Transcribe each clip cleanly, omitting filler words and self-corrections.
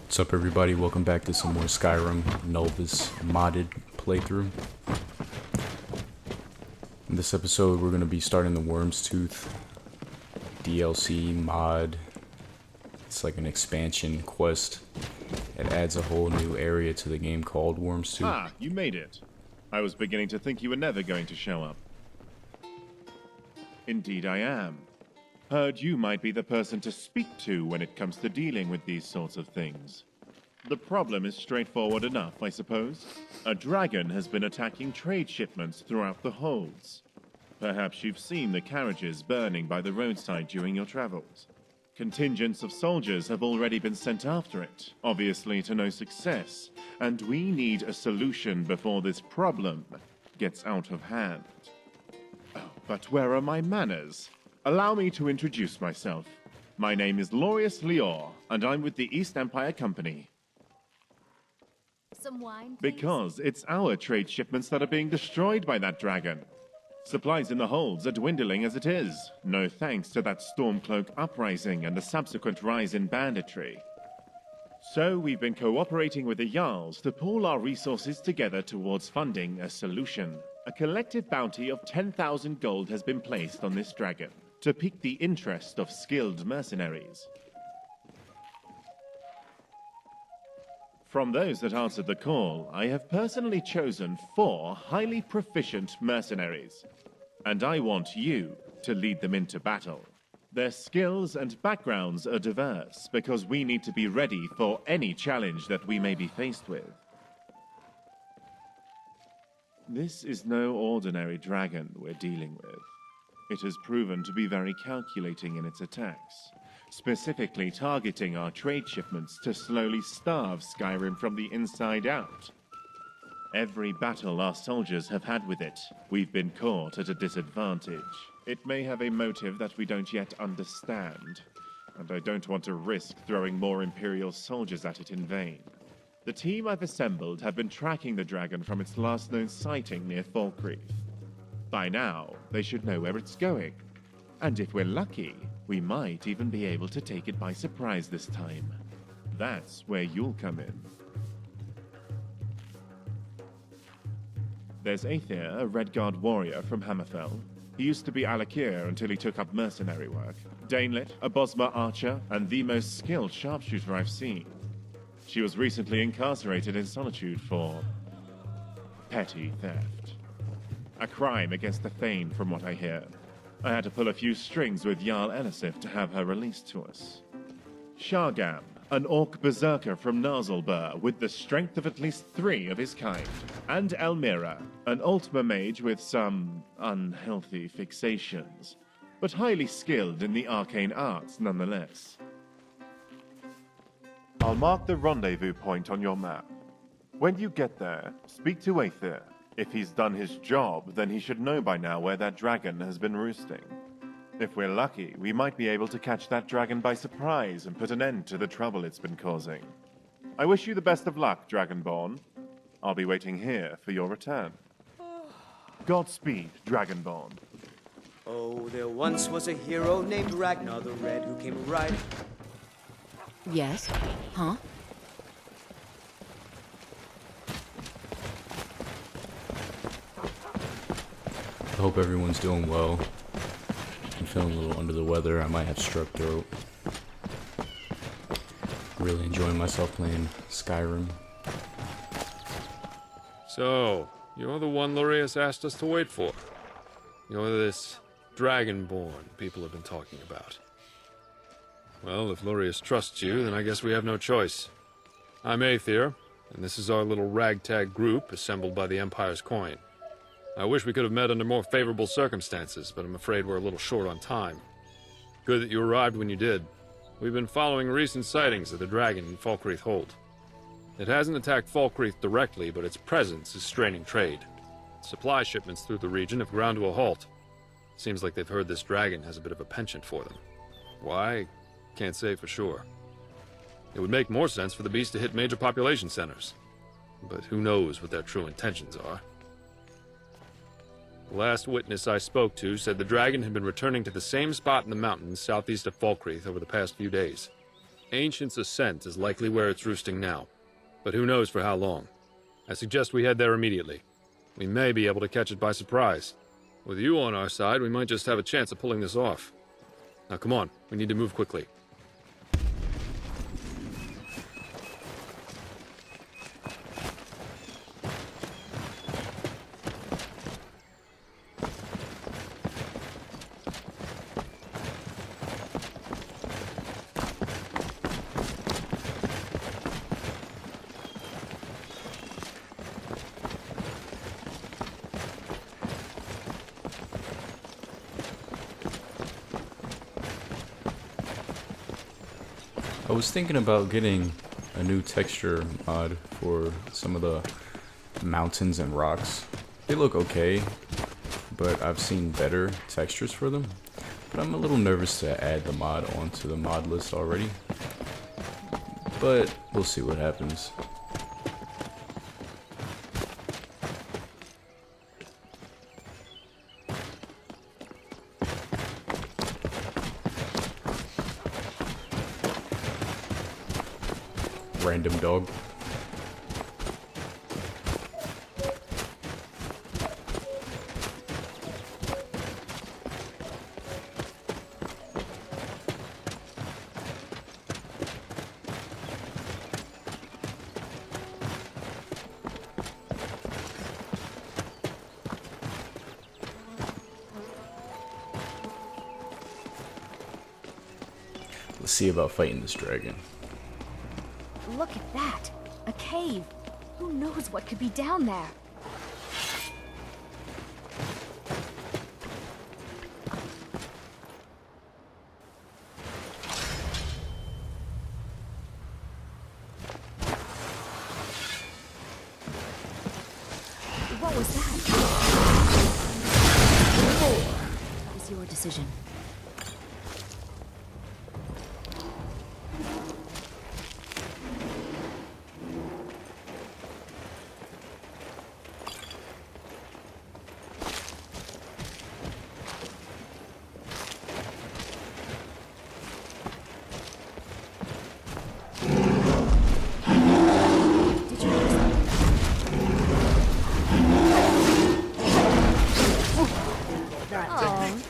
What's up, everybody? Welcome back to some more Skyrim Nolvus modded playthrough. In this episode, we're going to be starting the Wyrmstooth DLC mod. It's like an expansion quest. It adds a whole new area to the game called Wyrmstooth. Ah, you made it. I was beginning to think you were never going to show up. Indeed I am. Heard you might be the person to speak to when it comes to dealing with these sorts of things. The problem is straightforward enough, I suppose. A dragon has been attacking trade shipments throughout the holds. Perhaps you've seen the carriages burning by the roadside during your travels. Contingents of soldiers have already been sent after it, obviously to no success, and we need a solution before this problem gets out of hand. Oh, but where are my manners? Allow me to introduce myself. My name is Lorius Lior, and I'm with the East Empire Company. Some wine, please? Because it's our trade shipments that are being destroyed by that dragon. Supplies in the holds are dwindling as it is, no thanks to that Stormcloak uprising and the subsequent rise in banditry. So we've been cooperating with the Jarls to pool our resources together towards funding a solution. A collective bounty of 10,000 gold has been placed on this dragon to pique the interest of skilled mercenaries. From those that answered the call, I have personally chosen 4 highly proficient mercenaries, and I want you to lead them into battle. Their skills and backgrounds are diverse because we need to be ready for any challenge that we may be faced with. This is no ordinary dragon we're dealing with. It has proven to be very calculating in its attacks, specifically targeting our trade shipments to slowly starve Skyrim from the inside out. Every battle our soldiers have had with it, we've been caught at a disadvantage. It may have a motive that we don't yet understand, and I don't want to risk throwing more Imperial soldiers at it in vain. The team I've assembled have been tracking the dragon from its last known sighting near Falkreath. By now, they should know where it's going. And if we're lucky, we might even be able to take it by surprise this time. That's where you'll come in. There's Aether, a Redguard warrior from Hammerfell. He used to be Alakir until he took up mercenary work. Danelit, a Bosmer archer, and the most skilled sharpshooter I've seen. She was recently incarcerated in Solitude for petty theft. A crime against the Thane, from what I hear. I had to pull a few strings with Jarl Elisif to have her released to us. Shargam, an orc berserker from Narzelbur with the strength of at least 3 of his kind. And Elmira, an Altmer mage with some unhealthy fixations, but highly skilled in the arcane arts nonetheless. I'll mark the rendezvous point on your map. When you get there, speak to Aether. If he's done his job, then he should know by now where that dragon has been roosting. If we're lucky, we might be able to catch that dragon by surprise and put an end to the trouble it's been causing. I wish you the best of luck, Dragonborn. I'll be waiting here for your return. Godspeed, Dragonborn. Oh, there once was a hero named Ragnar the Red who came riding. Yes? Huh? I hope everyone's doing well. I'm feeling a little under the weather. I might have strep throat. Really enjoying myself playing Skyrim. So, you're the one Lorius asked us to wait for. You're this Dragonborn people have been talking about. Well, if Lorius trusts you, then I guess we have no choice. I'm Aether, and this is our little ragtag group assembled by the Empire's coin. I wish we could have met under more favorable circumstances, but I'm afraid we're a little short on time. Good that you arrived when you did. We've been following recent sightings of the dragon in Falkreath Hold. It hasn't attacked Falkreath directly, but its presence is straining trade. Supply shipments through the region have ground to a halt. Seems like they've heard this dragon has a bit of a penchant for them. Why? Can't say for sure. It would make more sense for the beast to hit major population centers. But who knows what their true intentions are. The last witness I spoke to said the dragon had been returning to the same spot in the mountains southeast of Falkreath over the past few days. Ancient's Ascent is likely where it's roosting now, but who knows for how long. I suggest we head there immediately. We may be able to catch it by surprise. With you on our side, we might just have a chance of pulling this off. Now come on, we need to move quickly. I was thinking about getting a new texture mod for some of the mountains and rocks. They look okay, but I've seen better textures for them. But I'm a little nervous to add the mod onto the mod list already. But we'll see what happens. Random dog. Let's see about fighting this dragon. Look at that! A cave! Who knows what could be down there? What was that? That was your decision.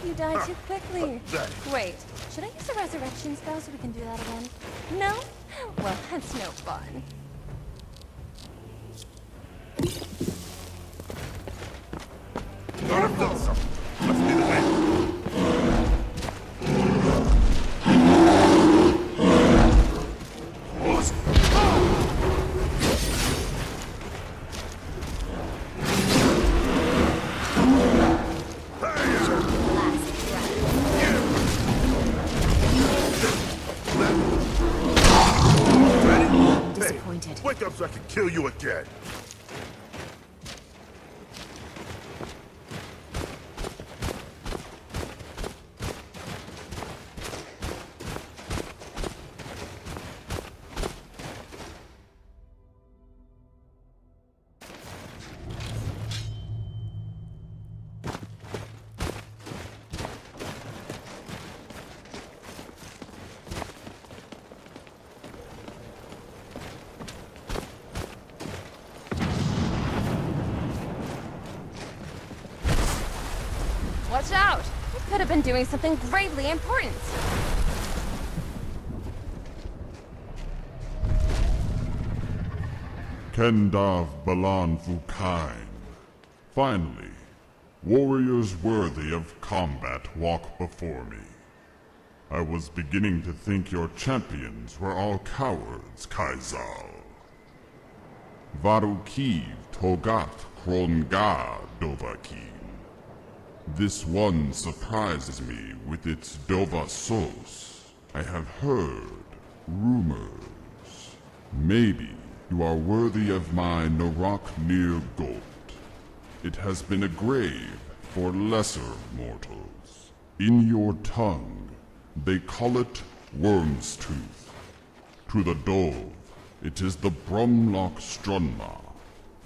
You died too quickly. Wait, should I use a resurrection spell so we can do that again? No? Well, that's no fun. Wake up so I can kill you again. Watch out! We could have been doing something gravely important. Kendav Balan Fukain. Finally, warriors worthy of combat walk before me. I was beginning to think your champions were all cowards, Kaizal. Varukiv Togat Kronga Dovakeen. This one surprises me with its Dova Sos. I have heard rumors. Maybe you are worthy of my Narak near Gold. It has been a grave for lesser mortals. In your tongue, they call it Wyrmstooth. To the Dove, it is the Brumlock Strunma.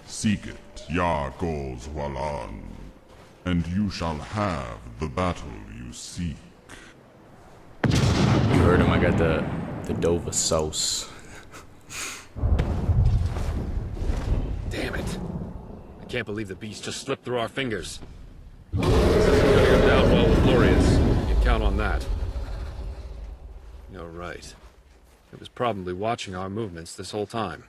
Seek it, Ya Gols Walan. and you shall have the battle you seek. You heard him, I got the Dova sauce. Damn it. I can't believe the beast just slipped through our fingers. This isn't gonna go down well with Glorious. You can count on that. You're right. It was probably watching our movements this whole time.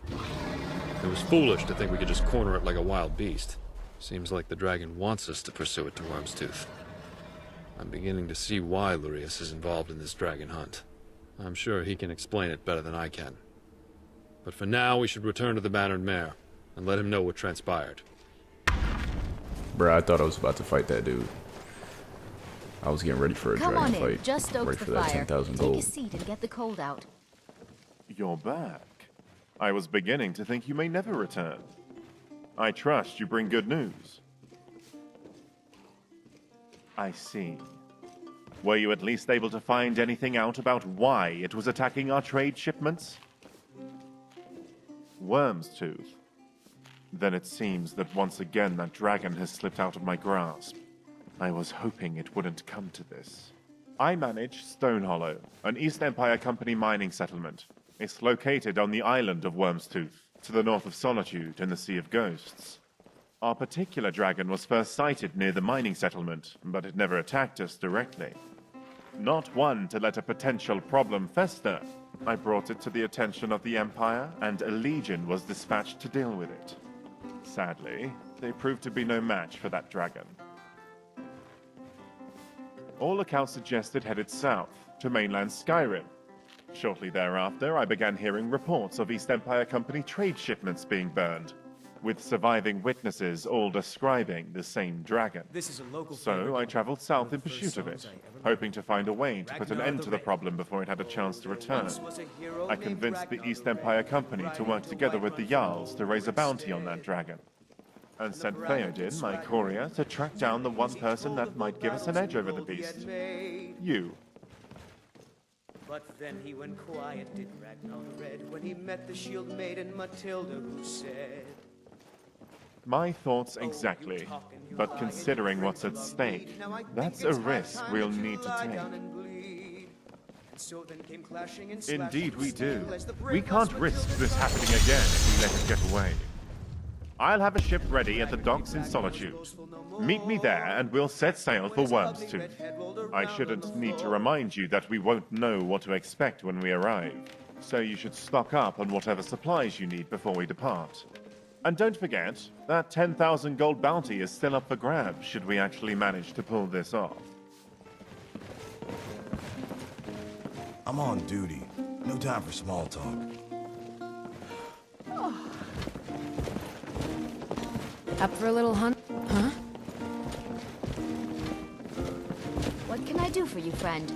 It was foolish to think we could just corner it like a wild beast. Seems like the dragon wants us to pursue it to Wyrmstooth. I'm beginning to see why Glorious is involved in this dragon hunt. I'm sure he can explain it better than I can. But for now, we should return to the Bannered Mare and let him know what transpired. Bruh, I thought I was about to fight that dude. I was getting ready for a Come dragon on in. fight. Just stokes ready the for that fire. 10,000 Take a gold. seat and get the cold out. You're back. I was beginning to think you may never return. I trust you bring good news. I see. Were you at least able to find anything out about why it was attacking our trade shipments? Wyrmstooth. Then it seems that once again that dragon has slipped out of my grasp. I was hoping it wouldn't come to this. I manage Stone Hollow, an East Empire Company mining settlement. It's located on the island of Wyrmstooth, to the north of Solitude in the Sea of Ghosts. Our particular dragon was first sighted near the mining settlement, but it never attacked us directly. Not one to let a potential problem fester, I brought it to the attention of the Empire, and a legion was dispatched to deal with it. Sadly, they proved to be no match for that dragon. All accounts suggest it headed south, to mainland Skyrim. Shortly thereafter, I began hearing reports of East Empire Company trade shipments being burned, with surviving witnesses all describing the same dragon. This is a local So I traveled south in pursuit of it, hoping to find a way to put an end to the problem before it had a chance to return. I convinced the East Empire Company to work together with the Jarls to raise a bounty on that dragon, and sent Theoden, my courier, to track down the one person that might give us an edge over the beast. You. But then he went quiet, did Ragnar the Red, when he met the shield maiden Matilda, who said, My thoughts exactly, but considering what's at stake, that's a risk we'll need to take. Indeed we do. We can't risk this happening again if we let it get away. I'll have a ship ready at the docks in Solitude. Meet me there and we'll set sail for Wyrmstooth. I shouldn't need to remind you that we won't know what to expect when we arrive, so you should stock up on whatever supplies you need before we depart. And don't forget, that 10,000 gold bounty is still up for grabs should we actually manage to pull this off. I'm on duty. No time for small talk. Up for a little hunt? Huh? What can I do for you, friend?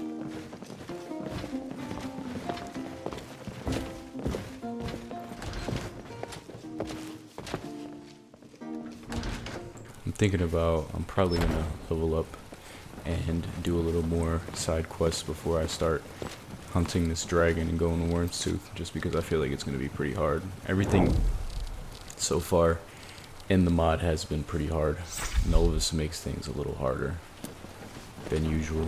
I'm probably gonna level up and do a little more side quests before I start hunting this dragon and going to Wyrmstooth, just because I feel like it's gonna be pretty hard. Everything so far in the mod has been pretty hard. Nolvus makes things a little harder than usual.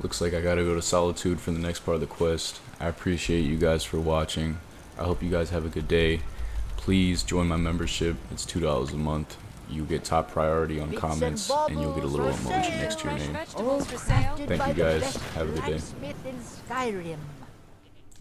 Looks like I gotta go to Solitude for the next part of the quest. I appreciate you guys for watching. I hope you guys have a good day. Please join my membership. It's $2 a month. You get top priority on comments, and you'll get a little emoji next to your name. Oh, crafted Thank by you the guys. best Have a good day. blacksmith in Skyrim.